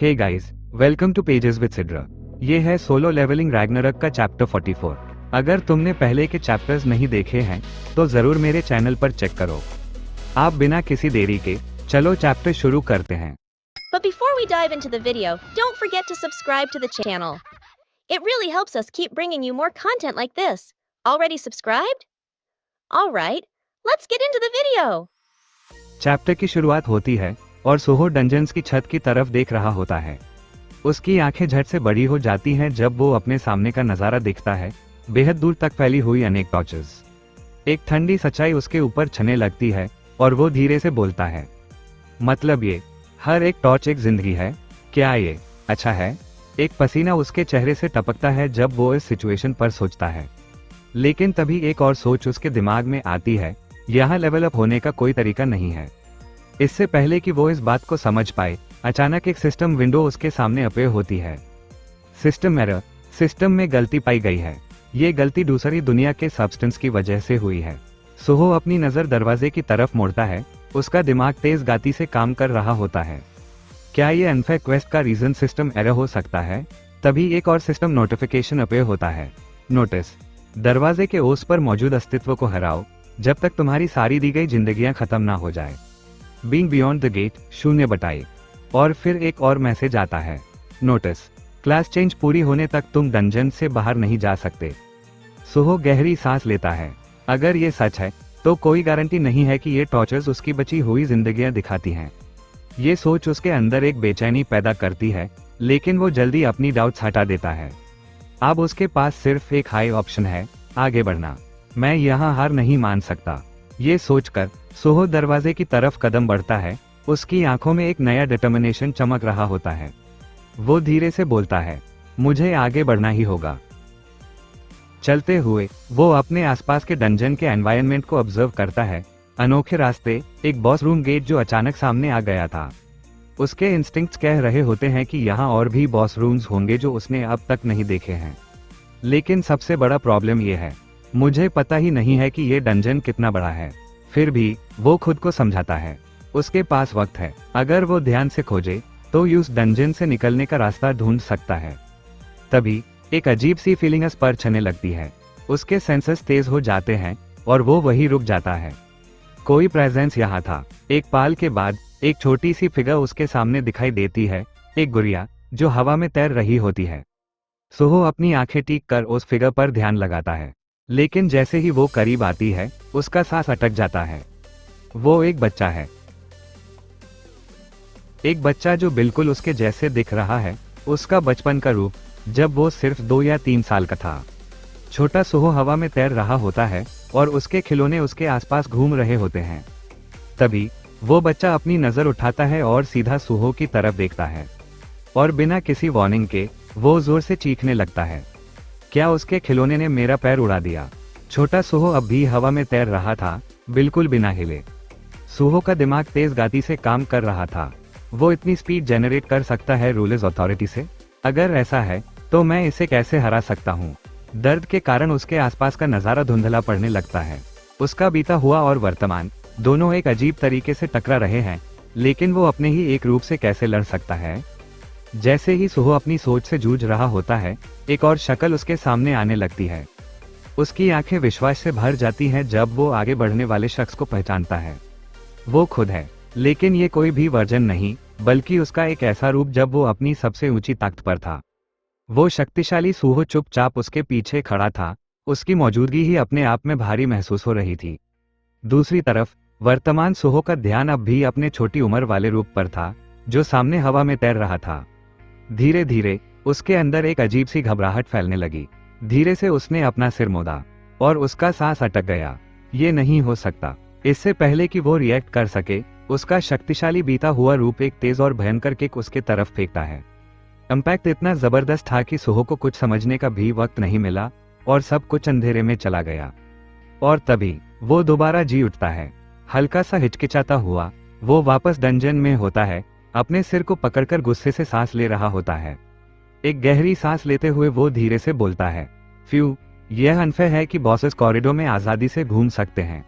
Hey guys, welcome to pages with Sidra. ये है solo leveling Ragnarok का चैप्टर 44। अगर तुमने पहले के चैप्टर्स नहीं देखे हैं तो जरूर मेरे चैनल पर चेक करो। आप बिना किसी देरी के चलो चैप्टर शुरू करते हैं। But before we dive into the video, don't forget to subscribe to the channel. It really helps us keep bringing you more content like this. Already subscribed? Alright, let's get into the video. Chapter की शुरुआत होती है और Soho dungeons की छत की तरफ देख रहा होता है। उसकी आंखें झट से बड़ी हो जाती हैं जब वो अपने सामने का नजारा देखता है, बेहद दूर तक फैली हुई अनेक टॉर्चेस। एक ठंडी सच्चाई उसके ऊपर छने लगती है और वो धीरे से बोलता है, मतलब ये हर एक टॉर्च एक जिंदगी है, क्या ये अच्छा है? एक पसीना उसके चेहरे से टपकता है जब वो इस सिचुएशन पर सोचता है। लेकिन तभी एक और सोच उसके दिमाग में आती है, यहाँ लेवल अप होने का कोई तरीका नहीं है। इससे पहले कि वो इस बात को समझ पाए, अचानक एक सिस्टम विंडो उसके सामने अपीयर होती है। सिस्टम एरर, सिस्टम में गलती पाई गई है। ये गलती दूसरी दुनिया के सब्सटेंस की वजह से हुई है। सोहो अपनी नजर दरवाजे की तरफ मोड़ता है, उसका दिमाग तेज गति से काम कर रहा होता है। क्या ये अनफेयर क्वेस्ट का रीजन सिस्टम एरर हो सकता है? तभी एक और सिस्टम नोटिफिकेशन अपीयर होता है। नोटिस, दरवाजे के ओस पर मौजूद अस्तित्व को हराओ जब तक तुम्हारी सारी दी गई जिंदगियां खत्म ना हो जाए। बीइंग बियॉन्ड द गेट 0 और फिर एक और मैसेज आता है। नोटिस, क्लास चेंज पूरी होने तक तुम डंजन से बाहर नहीं जा सकते। सोहो गहरी सांस लेता है। अगर ये सच है तो कोई गारंटी नहीं है कि ये टॉर्चर्स उसकी बची हुई जिंदगियां दिखाती हैं। ये सोच उसके अंदर एक बेचैनी पैदा करती है, लेकिन वो जल्दी अपनी डाउट्स हटा देता है। अब उसके पास सिर्फ एक हाई ऑप्शन है, आगे बढ़ना। मैं यहाँ हार नहीं मान सकता। ये सोचकर सोहो दरवाजे की तरफ कदम बढ़ता है। उसकी आंखों में एक नया डिटर्मिनेशन चमक रहा होता है। वो धीरे से बोलता है, मुझे आगे बढ़ना ही होगा। चलते हुए वो अपने आसपास के डंजन के एनवायरनमेंट को ऑब्जर्व करता है। अनोखे रास्ते, एक बॉस रूम गेट जो अचानक सामने आ गया था। उसके इंस्टिंक्ट्स कह रहे होते हैं कि यहाँ और भी बॉस रूम्स होंगे जो उसने अब तक नहीं देखे हैं। लेकिन सबसे बड़ा प्रॉब्लम ये है, मुझे पता ही नहीं है कि ये डंजन कितना बड़ा है। फिर भी वो खुद को समझाता है, उसके पास वक्त है। अगर वो ध्यान से खोजे तो उस डंजन से निकलने का रास्ता ढूंढ सकता है। तभी एक अजीब सी फीलिंग उस पर छने लगती है। उसके सेंसर्स तेज हो जाते हैं और वो वही रुक जाता है। कोई प्रेजेंस यहाँ था। एक पाल के बाद एक छोटी सी फिगर उसके सामने दिखाई देती है, एक गुड़िया जो हवा में तैर रही होती है। सोहो अपनी आंखें टीक कर उस फिगर पर ध्यान लगाता है, लेकिन जैसे ही वो करीब आती है उसका सांस अटक जाता है। वो एक बच्चा है, एक बच्चा जो बिल्कुल उसके जैसे दिख रहा है, उसका बचपन का रूप, जब वो सिर्फ 2 या 3 साल का था। छोटा सोहो हवा में तैर रहा होता है और उसके खिलौने उसके आसपास घूम रहे होते हैं। तभी वो बच्चा अपनी नजर उठाता है और सीधा सोहो की तरफ देखता है, और बिना किसी वार्निंग के वो जोर से चीखने लगता है, क्या उसके खिलौने ने मेरा पैर उड़ा दिया? छोटा सोहो अब भी हवा में तैर रहा था, बिल्कुल बिना हिले। सोहो का दिमाग तेज गति से काम कर रहा था। वो इतनी स्पीड जनरेट कर सकता है रूलर्स अथॉरिटी से? अगर ऐसा है तो मैं इसे कैसे हरा सकता हूँ? दर्द के कारण उसके आसपास का नजारा धुंधला पड़ने लगता है। उसका बीता हुआ और वर्तमान दोनों एक अजीब तरीके से टकरा रहे हैं, लेकिन वो अपने ही एक रूप से कैसे लड़ सकता है? जैसे ही सोहो अपनी सोच से जूझ रहा होता है, एक और शक्ल उसके सामने आने लगती है। उसकी आंखें विश्वास से भर जाती हैं जब वो आगे बढ़ने वाले शख्स को पहचानता है। वो खुद है, लेकिन ये कोई भी वर्जन नहीं, बल्कि उसका एक ऐसा रूप जब वो अपनी सबसे ऊंची ताकत पर था। वो शक्तिशाली सोहो चुपचाप उसके पीछे खड़ा था। उसकी मौजूदगी ही अपने आप में भारी महसूस हो रही थी। दूसरी तरफ वर्तमान सोहो का ध्यान अब भी अपने छोटी उम्र वाले रूप पर था, जो सामने हवा में तैर रहा था। धीरे धीरे उसके अंदर एक अजीब सी घबराहट फैलने लगी। धीरे से उसने अपना सिर मोड़ा और उसका सांस अटक गया। ये नहीं हो सकता। इससे पहले कि वो रिएक्ट कर सके, उसका शक्तिशाली बीता हुआ रूप एक तेज और भयंकर किक उसके तरफ फेंकता है। इम्पैक्ट इतना जबरदस्त था कि सोहो को कुछ समझने का भी वक्त नहीं मिला और सब कुछ अंधेरे में चला गया। और तभी वो दोबारा जी उठता है। हल्का सा हिचकिचाता हुआ वो वापस डंजन में होता है, अपने सिर को पकड़कर गुस्से से सांस ले रहा होता है। एक गहरी सांस लेते हुए वो धीरे से बोलता है, फ्यू, यह अनफेयर है कि बॉसेस कॉरिडोर में आजादी से घूम सकते हैं।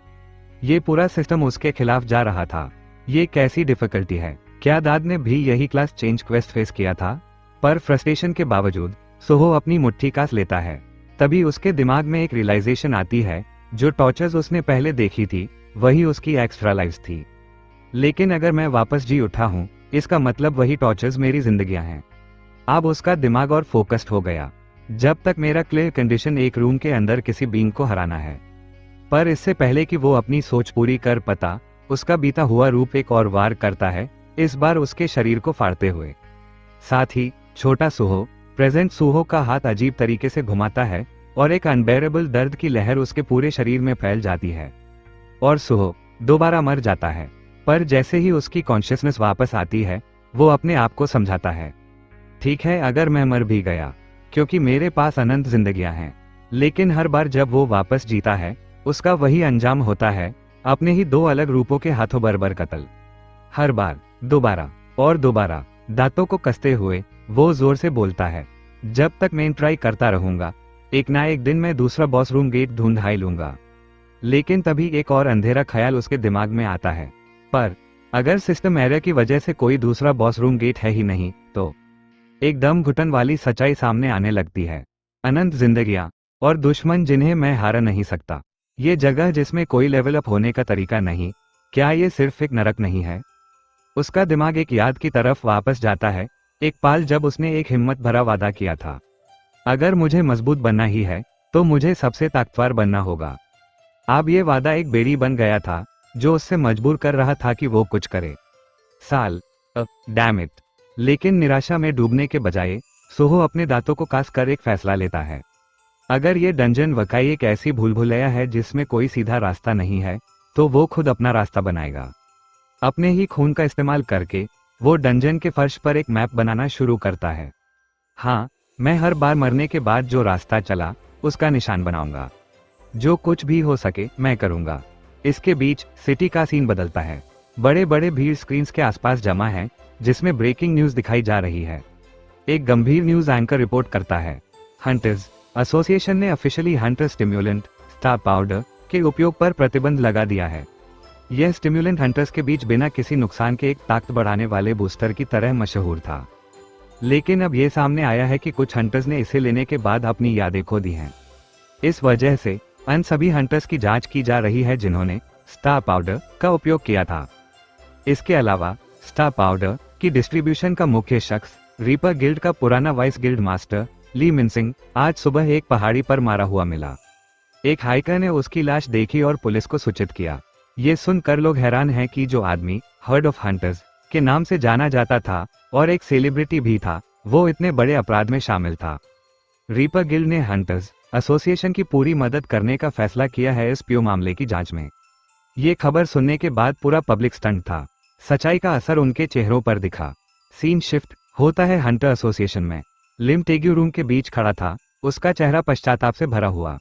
ये पूरा सिस्टम उसके खिलाफ जा रहा था। ये कैसी डिफिकल्टी है? क्या दाद ने भी यही क्लास चेंज क्वेस्ट फेस किया था? पर फ्रस्ट्रेशन के बावजूद सोहो अपनी मुट्ठी कास लेता है। तभी उसके दिमाग में एक रियलाइजेशन आती है, जो टॉर्चर्स उसने पहले देखी थी वही उसकी एक्स्ट्रा लाइफ्स थी। लेकिन अगर मैं वापस जी उठा हूँ, इसका मतलब वही टॉर्चर्स मेरी जिंदगियां हैं। अब उसका दिमाग और फोकस्ड हो गया। जब तक मेरा क्लियर कंडीशन एक रूम के अंदर किसी बीइंग को हराना है। पर इससे पहले कि वो अपनी सोच पूरी कर पाता, उसका बीता हुआ रूप एक और वार करता है, इस बार उसके शरीर को फाड़ते हुए। साथ ही छोटा सुहो, प्रेजेंट सुहो का हाथ अजीब तरीके से घुमाता है और एक अनबेरेबल दर्द की लहर उसके पूरे शरीर में फैल जाती है और सुहो दोबारा मर जाता है। पर जैसे ही उसकी कॉन्शियसनेस वापस आती है, वो अपने आप को समझाता है, ठीक है अगर मैं मर भी गया, क्योंकि मेरे पास अनंत जिंदगियां हैं। लेकिन हर बार जब वो वापस जीता है, उसका वही अंजाम होता है, अपने ही दो अलग रूपों के हाथों बर्बर कत्ल। हर बार दोबारा और दोबारा दांतों को कसते हुए वो जोर से बोलता है, जब तक मैं ट्राई करता रहूंगा, एक ना एक दिन मैं दूसरा बॉस रूम गेट ढूंढ ही लूंगा। लेकिन तभी एक और अंधेरा ख्याल उसके दिमाग में आता है, पर अगर सिस्टम एरर की वजह से कोई दूसरा बॉस रूम गेट है ही नहीं, तो एकदम घुटन वाली सच्चाई सामने आने लगती है। अनंत जिंदगियां और दुश्मन जिन्हें मैं हारा नहीं सकता। ये जगह जिसमें कोई लेवल अप होने का तरीका नहीं, क्या ये सिर्फ एक नरक नहीं है? उसका दिमाग एक याद की तरफ वापस जाता है, एक पाल जब उसने एक हिम्मत भरा वादा किया था, अगर मुझे मजबूत बनना ही है तो मुझे सबसे ताकतवर बनना होगा। अब ये वादा एक बेड़ी बन गया था, जो उससे मजबूर कर रहा था कि वो कुछ करे। साल डैम इट। लेकिन निराशा में डूबने के बजाय सोहो अपने दांतों को कास कर एक फैसला लेता है। अगर ये डंजन वाकई एक ऐसी भूल भुलैया है जिसमें कोई सीधा रास्ता नहीं है, तो वो खुद अपना रास्ता बनाएगा। अपने ही खून का इस्तेमाल करके वो डंजन के फर्श पर एक मैप बनाना शुरू करता है। हाँ, मैं हर बार मरने के बाद जो रास्ता चला उसका निशान बनाऊंगा। जो कुछ भी हो सके मैं करूंगा। इसके बीच सिटी का सीन बदलता है। बड़े बड़े भीड़ स्क्रीन्स के आसपास जमा है, जिसमें ब्रेकिंग न्यूज दिखाई जा रही है। एक गंभीर न्यूज एंकर रिपोर्ट करता है, हंटर्स एसोसिएशन ने officially Hunter stimulant star powder के उपयोग पर प्रतिबंध लगा दिया है। यह स्टिम्युलेंट हंटर्स के बीच बिना किसी नुकसान के एक ताकत बढ़ाने वाले बूस्टर की तरह मशहूर था। लेकिन अब यह सामने आया है कि कुछ हंटर्स ने इसे लेने के बाद अपनी यादें खो दी हैं। इस वजह से उन सभी हंटर्स की जांच की जा रही है जिन्होंने स्टार पाउडर का उपयोग किया था। इसके अलावा स्टार पाउडर की डिस्ट्रीब्यूशन का मुख्य शख्स रीपर गिल्ड का पुराना वाइस गिल्ड मास्टर ली मिनसिंग आज सुबह एक पहाड़ी पर मारा हुआ मिला। एक हाइकर ने उसकी लाश देखी और पुलिस को सूचित किया। ये सुनकर लोग हैरान हैं कि जो आदमी हर्ड ऑफ हंटर्स के नाम से जाना जाता था और एक सेलिब्रिटी भी था, वो इतने बड़े अपराध में शामिल था। रीपर गिल्ड ने हंटर्स एसोसिएशन की पूरी मदद करने का फैसला किया है इस प्यो मामले की जांच में। ये खबर सुनने के बाद पूरा पब्लिक स्टंट था। सच्चाई का असर उनके चेहरों पर दिखा। सीन शिफ्ट होता है हंटर एसोसिएशन में। लिम टेग्यू रूम के बीच खड़ा था, उसका चेहरा पश्चाताप से भरा हुआ।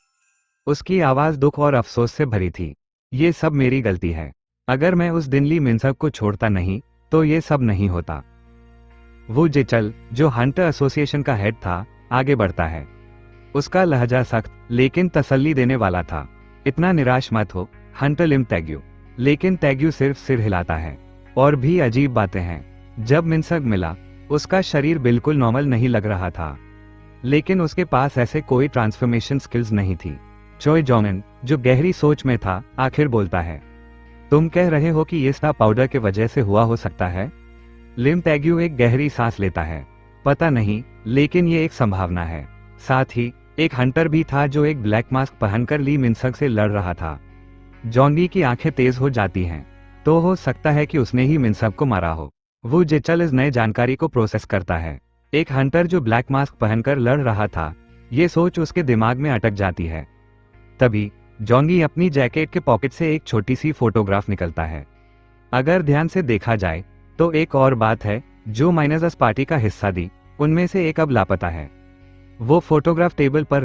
उसकी आवाज दुख और अफसोस से भरी थी। ये सब मेरी गलती है। अगर मैं उस दिन ली मिनसक को छोड़ता नहीं तो ये सब नहीं होता। वो जेचल, जो हंटर एसोसिएशन का हेड था, आगे बढ़ता है। उसका लहजा सख्त लेकिन तसल्ली देने वाला था। इतना निराश मत हो हंटर लिम टैग्यू। लेकिन टैग्यू सिर्फ सिर हिलाता है। और भी अजीब बातें हैं। जब मिनसक मिला, उसका शरीर बिल्कुल नॉर्मल नहीं लग रहा था। लेकिन उसके पास ऐसे कोई ट्रांसफॉर्मेशन स्किल्स नहीं थी। चोय जोंगन, जो गहरी सोच में था, आखिर बोलता है, तुम कह रहे हो कि ये स्टार पाउडर के वजह से हुआ हो सकता है? लिम टैग्यू एक गहरी सांस लेता है। पता नहीं, लेकिन ये एक संभावना है। साथ ही एक हंटर भी था जो एक ब्लैक मास्क पहनकर ली मिनसक से लड़ रहा था। जॉन्गी की आंखें तेज हो जाती हैं। तो हो सकता है कि उसने ही मिनसक को मारा हो। वो जेचल इस नए जानकारी को प्रोसेस करता है। एक हंटर जो ब्लैक मास्क पहनकर लड़ रहा था, ये सोच उसके दिमाग में अटक जाती है। तभी जॉन्गी अपनी जैकेट के पॉकेट से एक छोटी सी फोटोग्राफ निकलता है। अगर ध्यान से देखा जाए तो एक और बात है, जो माइनस पार्टी का हिस्सा थी, उनमें से एक अब लापता है। वो फोटोग्राफ टेबल पर